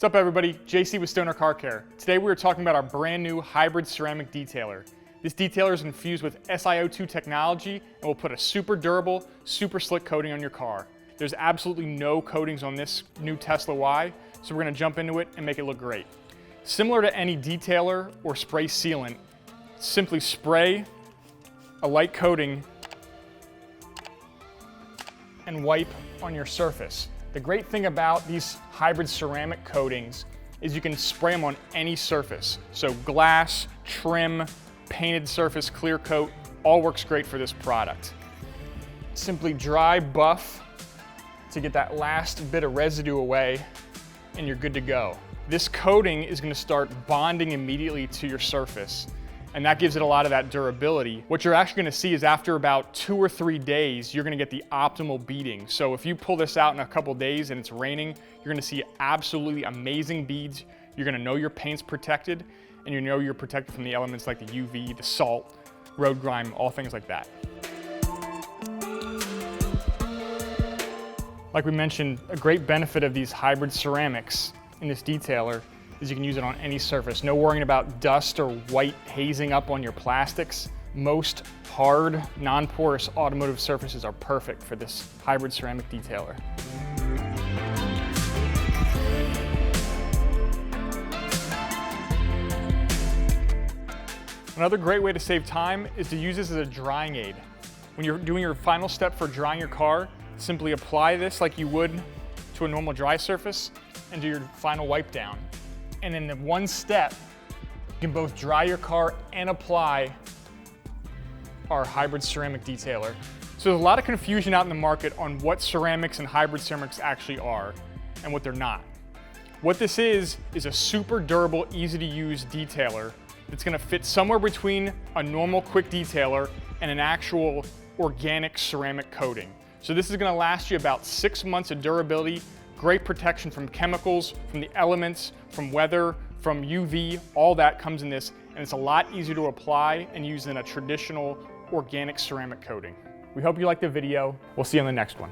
What's up everybody, JC with Stoner Car Care. Today we are talking about our brand new hybrid ceramic detailer. This detailer is infused with SiO2 technology and will put a super durable, super slick coating on your car. There's absolutely no coatings on this new Tesla Y, so we're gonna jump into it and make it look great. Similar to any detailer or spray sealant, simply spray a light coating and wipe on your surface. The great thing about these hybrid ceramic coatings is you can spray them on any surface. So glass, trim, painted surface, clear coat, all works great for this product. Simply dry buff to get that last bit of residue away and you're good to go. This coating is going to start bonding immediately to your surface, and that gives it a lot of that durability. What you're actually gonna see is after about 2 or 3 days, you're gonna get the optimal beading. So if you pull this out in a couple days and it's raining, you're gonna see absolutely amazing beads. You're gonna know your paint's protected, and you know you're protected from the elements like the UV, the salt, road grime, all things like that. Like we mentioned, a great benefit of these hybrid ceramics in this detailer is you can use it on any surface. No worrying about dust or white hazing up on your plastics. Most hard, non-porous automotive surfaces are perfect for this hybrid ceramic detailer. Another great way to save time is to use this as a drying aid. When you're doing your final step for drying your car, simply apply this like you would to a normal dry surface and do your final wipe down. And in the one step, you can both dry your car and apply our hybrid ceramic detailer. So there's a lot of confusion out in the market on what ceramics and hybrid ceramics actually are and what they're not. What this is a super durable, easy to use detailer that's gonna fit somewhere between a normal quick detailer and an actual organic ceramic coating. So this is gonna last you about 6 months of durability, great protection from chemicals, from the elements, from weather, from UV, all that comes in this, and it's a lot easier to apply and use than a traditional organic ceramic coating. We hope you liked the video. We'll see you on the next one.